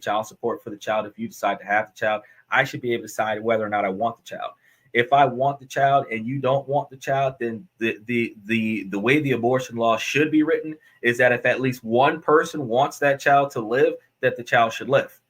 child support for the child. If you decide to have the child, I should be able to decide whether or not I want the child. If I want the child and you don't want the child, then the way the abortion law should be written is that if at least one person wants that child to live, that the child should live.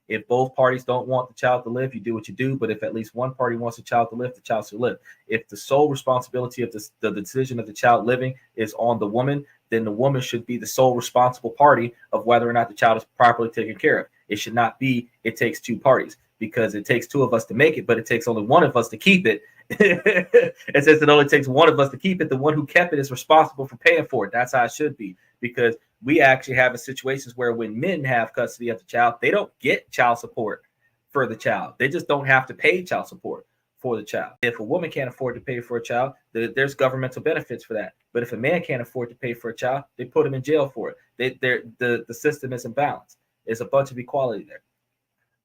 If both parties don't want the child to live, you do what you do. But if at least one party wants the child to live, the child should live. If the sole responsibility of the decision of the child living is on the woman, then the woman should be the sole responsible party of whether or not the child is properly taken care of. It should not be it takes two parties, because it takes two of us to make it, but it takes only one of us to keep it. And since it only takes one of us to keep it, the one who kept it is responsible for paying for it. That's how it should be, because we actually have situations where when men have custody of the child, they don't get child support for the child. They just don't have to pay child support for the child. If a woman can't afford to pay for a child, there's governmental benefits for that. But if a man can't afford to pay for a child, they put him in jail for it. The system isn't balanced. There's a bunch of equality there.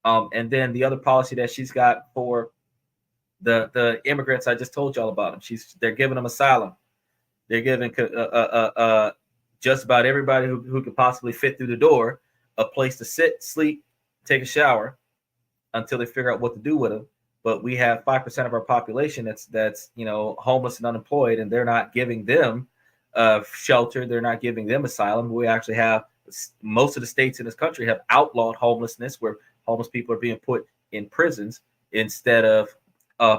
And then the other policy that she's got for the immigrants, I just told y'all about them. They're giving them asylum. They're giving just about everybody who could possibly fit through the door a place to sit, sleep, take a shower until they figure out what to do with them. But we have 5% of our population that's homeless and unemployed, and they're not giving them shelter. They're not giving them asylum. We actually have most of the states in this country have outlawed homelessness, where homeless people are being put in prisons instead of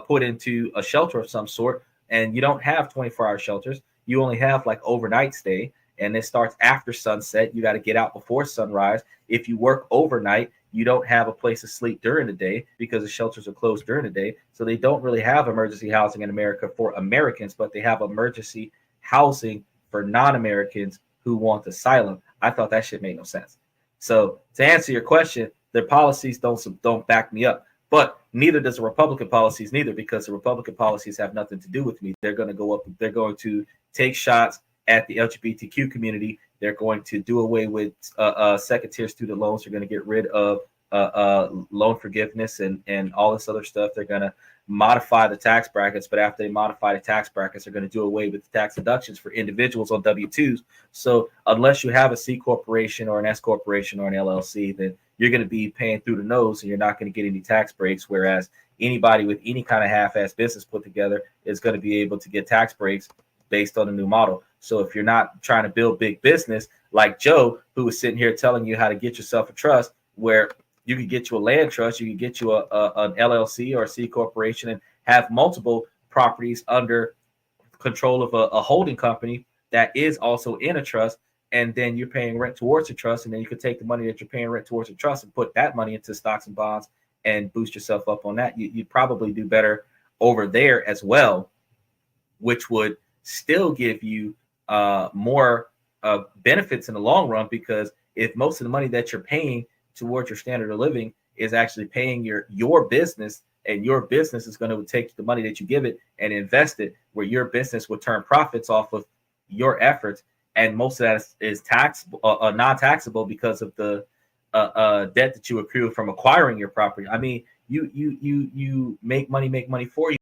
put into a shelter of some sort. And you don't have 24-hour shelters. You only have like overnight stay, and it starts after sunset. You got to get out before sunrise. If you work overnight, you don't have a place to sleep during the day because the shelters are closed during the day. So they don't really have emergency housing in America for Americans, but they have emergency housing for non-Americans who want asylum. I thought that shit made no sense. So to answer your question, their policies don't back me up, but neither does the Republican policies neither, because the Republican policies have nothing to do with me. They're going to go up. They're going to take shots at the LGBTQ community. They're going to do away with second-tier student loans. They're going to get rid of loan forgiveness and all this other stuff. They're going to modify the tax brackets, but after they modify the tax brackets, they're going to do away with the tax deductions for individuals on W-2s. So unless you have a C corporation or an S corporation or an LLC, then you're going to be paying through the nose, and you're not going to get any tax breaks, whereas anybody with any kind of half-ass business put together is going to be able to get tax breaks based on the new model. So if you're not trying to build big business like Joe, who was sitting here telling you how to get yourself a trust, where you could get you a land trust, you could get you an LLC or a C corporation and have multiple properties under control of a holding company that is also in a trust, and then you're paying rent towards the trust, and then you could take the money that you're paying rent towards the trust and put that money into stocks and bonds and boost yourself up on that. You'd probably do better over there as well, which would still give you more benefits in the long run, because if most of the money that you're paying towards your standard of living is actually paying your business, and your business is going to take the money that you give it and invest it where your business would turn profits off of your efforts, and most of that is taxable, non-taxable, because of the debt that you accrue from acquiring your property. I mean, you make money for you.